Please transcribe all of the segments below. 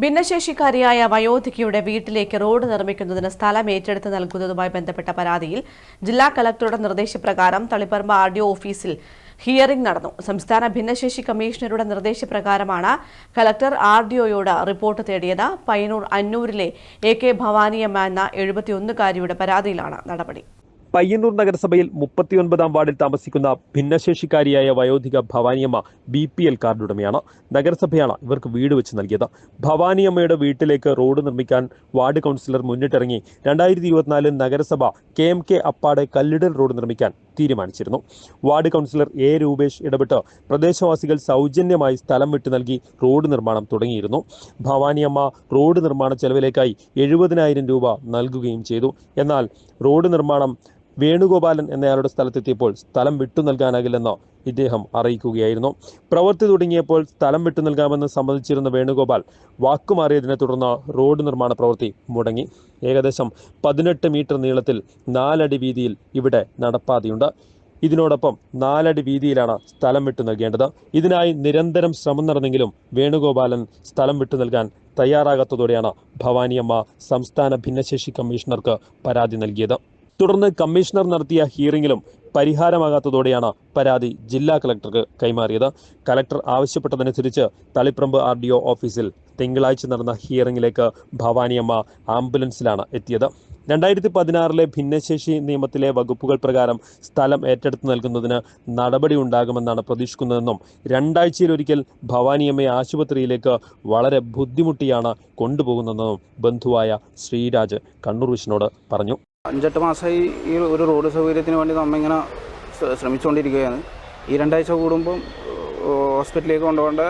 ഭിന്നശേഷിക്കാരിയായ വയോധികയുടെ വീട്ടിലേക്ക് റോഡ് നിർമ്മിക്കുന്നതിന് സ്ഥലം ഏറ്റെടുത്ത് നൽകുന്നതുമായി ബന്ധപ്പെട്ട പരാതിയിൽ ജില്ലാ കളക്ടറുടെ നിർദ്ദേശപ്രകാരം തളിപ്പറമ്പ് ആർഡിഒ ഓഫീസിൽ ഹിയറിംഗ് നടന്നു. സംസ്ഥാന ഭിന്നശേഷി കമ്മീഷണറുടെ നിർദ്ദേശപ്രകാരമാണ് കളക്ടർ ആർഡിഒയോട് റിപ്പോർട്ട് തേടിയത്. പയ്യന്നൂർ അന്നൂരിലെ AK ഭവാനിയമ്മ എന്ന 71-കാരിയുടെ പരാതിയിലാണ് നടപടി. പയ്യന്നൂർ നഗരസഭയിൽ 39-ാം വാർഡിൽ താമസിക്കുന്ന ഭിന്നശേഷിക്കാരിയായ വയോധിക ഭവാനിയമ്മ BPL കാർഡുടമയാണ്. നഗരസഭയാണ് ഇവർക്ക് വീട് വെച്ച് നൽകിയത്. ഭവാനിയമ്മയുടെ വീട്ടിലേക്ക് റോഡ് നിർമ്മിക്കാൻ വാർഡ് കൗൺസിലർ മുന്നിട്ടിറങ്ങി 2024 നഗരസഭ KMK അപ്പാടെ കല്ലിടൽ റോഡ് നിർമ്മിക്കാൻ തീരുമാനിച്ചിരുന്നു. Ward councillor A. രൂപേഷ് ഇടപെട്ട് പ്രദേശവാസികൾ സൗജന്യമായി സ്ഥലം വിട്ടു നൽകി റോഡ് നിർമ്മാണം തുടങ്ങിയിരുന്നു. ഭവാനിയമ്മ റോഡ് നിർമ്മാണ ചെലവിലേക്കായി 70,000 രൂപ നൽകുകയും ചെയ്തു. എന്നാൽ റോഡ് നിർമ്മാണം വേണുഗോപാലൻ എന്നയാളുടെ സ്ഥലത്തെത്തിയപ്പോൾ സ്ഥലം വിട്ടു നൽകാനാകില്ലെന്ന് ഇദ്ദേഹം അറിയിക്കുകയായിരുന്നു. പ്രവൃത്തി തുടങ്ങിയപ്പോൾ സ്ഥലം വിട്ടു നൽകാമെന്ന് സമ്മതിച്ചിരുന്ന വേണുഗോപാൽ വാക്കുമാറിയതിനെ തുടർന്ന് റോഡ് നിർമ്മാണ പ്രവൃത്തി മുടങ്ങി. ഏകദേശം 18 മീറ്റർ നീളത്തിൽ 4 അടി വീതിയിൽ ഇവിടെ നടപ്പാതയുണ്ട്. ഇതിനോടൊപ്പം 4 അടി വീതിയിലാണ് സ്ഥലം വിട്ടു നൽകേണ്ടത്. ഇതിനായി നിരന്തരം ശ്രമം നടന്നെങ്കിലും വേണുഗോപാലൻ സ്ഥലം വിട്ടു നൽകാൻ തയ്യാറാകാത്തതോടെയാണ് ഭവാനിയമ്മ സംസ്ഥാന ഭിന്നശേഷി കമ്മീഷണർക്ക് പരാതി നൽകിയത്. തുടർന്ന് കമ്മീഷണർ നടത്തിയ ഹിയറിംഗിലും പരിഹാരമാകാത്തതോടെയാണ് പരാതി ജില്ലാ കളക്ടർക്ക് കൈമാറിയത്. കളക്ടർ ആവശ്യപ്പെട്ടതനുസരിച്ച് തളിപ്പറമ്പ് RDO ഓഫീസിൽ തിങ്കളാഴ്ച നടന്ന ഹിയറിംഗിലേക്ക് ഭവാനിയമ്മ ആംബുലൻസിലാണ് എത്തിയത്. 2016 ഭിന്നശേഷി നിയമത്തിലെ വകുപ്പുകൾ പ്രകാരം സ്ഥലം ഏറ്റെടുത്ത് നൽകുന്നതിന് നടപടി ഉണ്ടാകുമെന്നാണ് പ്രതീക്ഷിക്കുന്നതെന്നും 2 ആഴ്ചയിലൊരിക്കൽ ഭവാനിയമ്മയെ ആശുപത്രിയിലേക്ക് വളരെ ബുദ്ധിമുട്ടിയാണ് കൊണ്ടുപോകുന്നതെന്നും ബന്ധുവായ ശ്രീരാജ് കണ്ണൂർ വിഷനോട് പറഞ്ഞു. 5-8 മാസമായി ഈ ഒരു റോഡ് സൗകര്യത്തിന് വേണ്ടി നമ്മ ഇങ്ങനെ ശ്രമിച്ചുകൊണ്ടിരിക്കുകയാണ്. ഈ 2 ആഴ്ച കൂടുമ്പം ഹോസ്പിറ്റലിലേക്ക് കൊണ്ടുപോകേണ്ട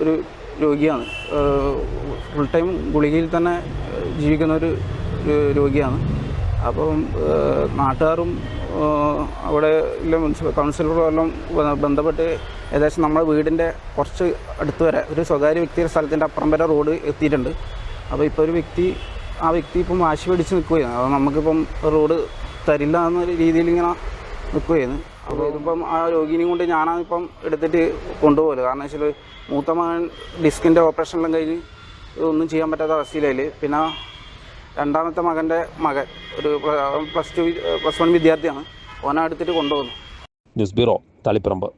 ഒരു രോഗിയാണ്. ഫുൾ ടൈം ഗുളികയിൽ തന്നെ ജീവിക്കുന്ന ഒരു രോഗിയാണ്. അപ്പം നാട്ടുകാരും അവിടെ മുനിസിപ്പൽ കൗൺസിലറും എല്ലാം ബന്ധപ്പെട്ട് ഏകദേശം നമ്മുടെ വീടിൻ്റെ കുറച്ച് അടുത്ത് വരെ ഒരു സ്വകാര്യ വ്യക്തിയുടെ സ്ഥലത്തിൻ്റെ അപ്പുറം വരെ റോഡ് എത്തിയിട്ടുണ്ട്. അപ്പോൾ ഇപ്പോൾ ഒരു ആ വ്യക്തി ഇപ്പം വാശി പിടിച്ച് നിൽക്കുകയാണ്. അപ്പോൾ നമുക്കിപ്പം റോഡ് തരില്ല എന്ന രീതിയിൽ ഇങ്ങനെ നിൽക്കുകയാണ്. അപ്പോൾ ഇതിപ്പം ആ രോഗിനെയും കൊണ്ട് ഞാനാണിപ്പം എടുത്തിട്ട് കൊണ്ടുപോകല്. കാരണം വെച്ചാൽ മൂത്ത മകൻ ഡിസ്കിൻ്റെ ഓപ്പറേഷനെല്ലാം കഴിഞ്ഞ് ഒന്നും ചെയ്യാൻ പറ്റാത്ത അവസ്ഥയിലായി. പിന്നെ രണ്ടാമത്തെ മകൻ്റെ മകൻ ഒരു +1 വിദ്യാർത്ഥിയാണ്. ഓനെ എടുത്തിട്ട് കൊണ്ടുപോകുന്നു. News bureau, Taliparamba.